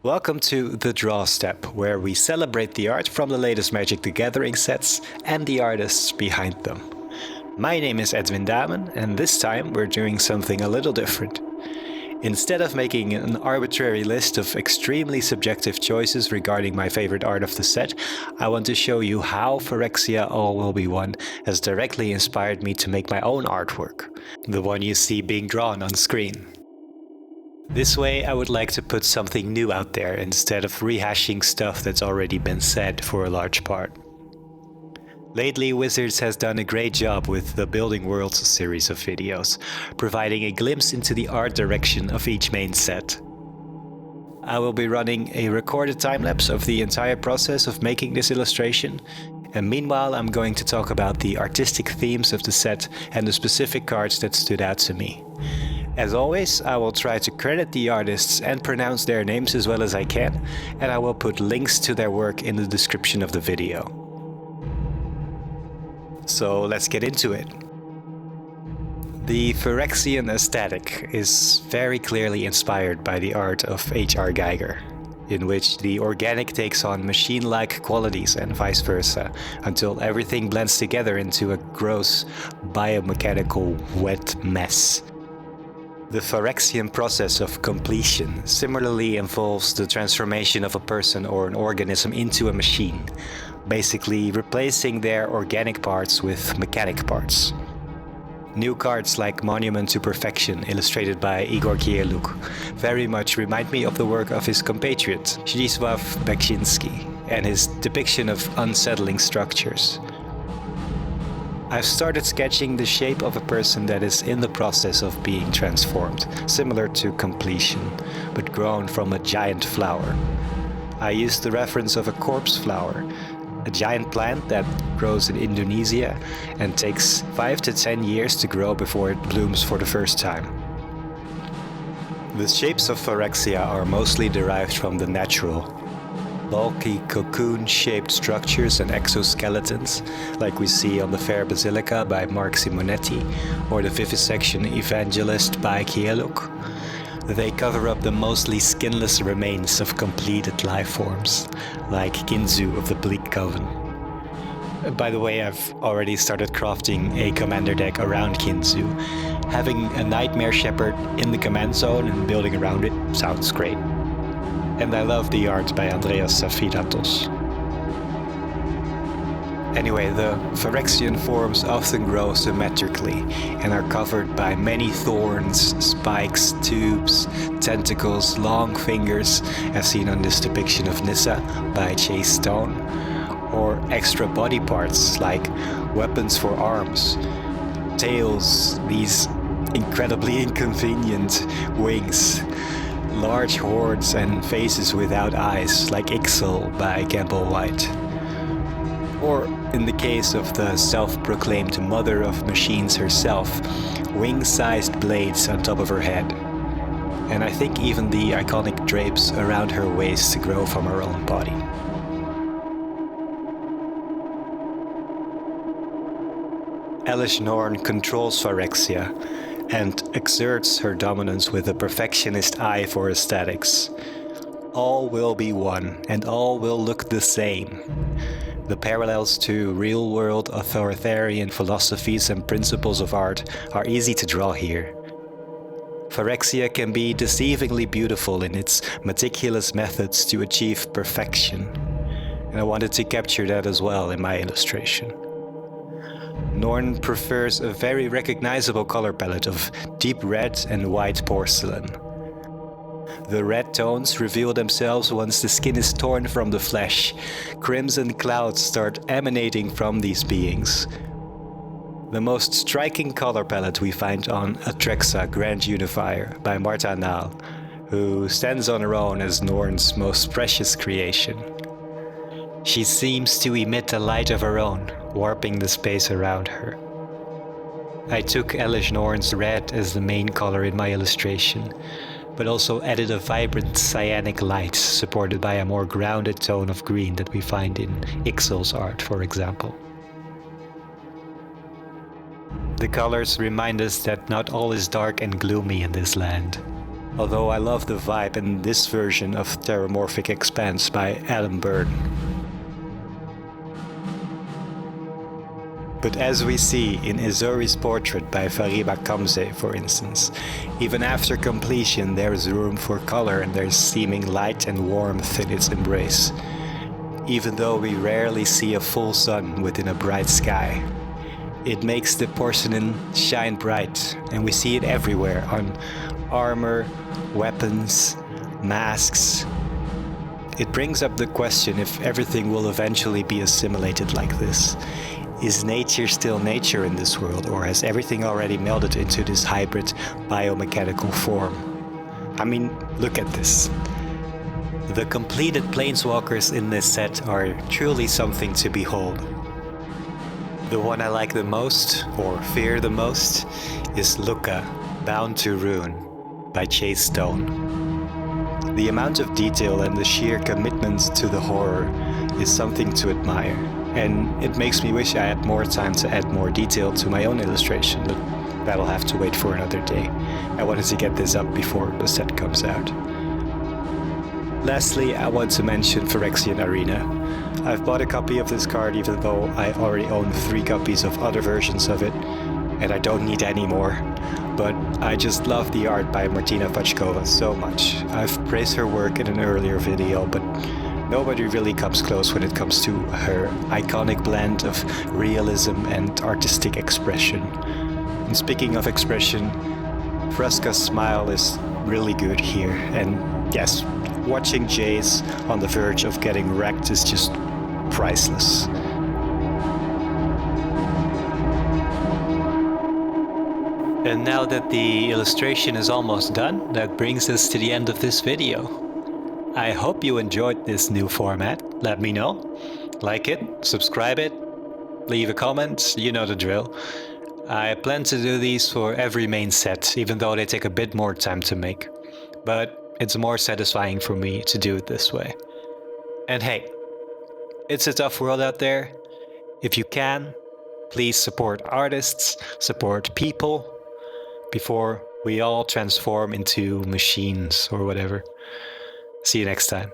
Welcome to The Draw Step, where we celebrate the art from the latest Magic the Gathering sets and the artists behind them. My name is Edwin Damen, and this time we're doing something a little different. Instead of making an arbitrary list of extremely subjective choices regarding my favorite art of the set, I want to show you how Phyrexia All Will Be One has directly inspired me to make my own artwork, the one you see being drawn on screen. This way, I would like to put something new out there instead of rehashing stuff that's already been said for a large part. Lately, Wizards has done a great job with the Building Worlds series of videos, providing a glimpse into the art direction of each main set. I will be running a recorded time-lapse of the entire process of making this illustration, and meanwhile I'm going to talk about the artistic themes of the set and the specific cards that stood out to me. As always, I will try to credit the artists and pronounce their names as well as I can, and I will put links to their work in the description of the video. So let's get into it. The Phyrexian aesthetic is very clearly inspired by the art of H.R. Geiger, in which the organic takes on machine-like qualities and vice versa, until everything blends together into a gross, biomechanical, wet mess. The Phyrexian process of completion similarly involves the transformation of a person or an organism into a machine, basically replacing their organic parts with mechanic parts. New cards like Monument to Perfection, illustrated by Igor Kieluk, very much remind me of the work of his compatriot Zdzisław Beksiński and his depiction of unsettling structures. I've started sketching the shape of a person that is in the process of being transformed, similar to completion, but grown from a giant flower. I used the reference of a corpse flower, a giant plant that grows in Indonesia and takes 5 to 10 years to grow before it blooms for the first time. The shapes of Phyrexia are mostly derived from the natural, bulky cocoon-shaped structures and exoskeletons, like we see on the Fair Basilica by Mark Simonetti or the Vivisection Evangelist by Kieluk. They cover up the mostly skinless remains of completed life forms, like Kinzu of the Bleak Coven. By the way, I've already started crafting a commander deck around Kinzu. Having a Nightmare Shepherd in the command zone and building around it sounds great. And I love the art by Andreas Safidatos. Anyway, the Phyrexian forms often grow symmetrically and are covered by many thorns, spikes, tubes, tentacles, long fingers, as seen on this depiction of Nissa by Chase Stone, or extra body parts like weapons for arms, tails, these incredibly inconvenient wings, large horns and faces without eyes, like Ixal by Campbell White. Or, in the case of the self-proclaimed mother of machines herself, wing-sized blades on top of her head. And I think even the iconic drapes around her waist grow from her own body. Elish Norn controls Phyrexia and exerts her dominance with a perfectionist eye for aesthetics. All will be one, and all will look the same. The parallels to real-world authoritarian philosophies and principles of art are easy to draw here. Phyrexia can be deceivingly beautiful in its meticulous methods to achieve perfection, and I wanted to capture that as well in my illustration. Norn prefers a very recognizable color palette of deep red and white porcelain. The red tones reveal themselves once the skin is torn from the flesh. Crimson clouds start emanating from these beings. The most striking color palette we find on Atrexa Grand Unifier by Marta Naal, who stands on her own as Norn's most precious creation. She seems to emit a light of her own, warping the space around her. I took Elish Norn's red as the main color in my illustration, but also added a vibrant cyanic light supported by a more grounded tone of green that we find in Ixal's art, for example. The colors remind us that not all is dark and gloomy in this land. although I love the vibe in this version of Terramorphic Expanse by Adam Byrne. But as we see in Izori's portrait by Fariba Kamze, for instance, even after completion there is room for color and there's seeming light and warmth in its embrace, even though we rarely see a full sun within a bright sky. It makes the porcelain shine bright, and we see it everywhere on armor, weapons, masks. It brings up the question if everything will eventually be assimilated like this. Is nature still nature in this world, or has everything already melded into this hybrid biomechanical form? I mean, look at this. The completed planeswalkers in this set are truly something to behold. The one I like the most, or fear the most, is Luca, Bound to Ruin by Chase Stone. The amount of detail and the sheer commitment to the horror is something to admire, and it makes me wish I had more time to add more detail to my own illustration, but that'll have to wait for another day. I wanted to get this up before the set comes out. Lastly, I want to mention Phyrexian Arena. I've bought a copy of this card even though I already own 3 copies of other versions of it, and I don't need any more. But I just love the art by Martina Pachkova so much. I've praised her work in an earlier video, but nobody really comes close when it comes to her iconic blend of realism and artistic expression. And speaking of expression, Fresca's smile is really good here, and yes, watching Jace on the verge of getting wrecked is just priceless. And now that the illustration is almost done, that brings us to the end of this video. I hope you enjoyed this new format. Let me know. Like it, subscribe it, leave a comment, you know the drill. I plan to do these for every main set, even though they take a bit more time to make. But it's more satisfying for me to do it this way. And hey, it's a tough world out there. If you can, please support artists, support people, before we all transform into machines or whatever. See you next time.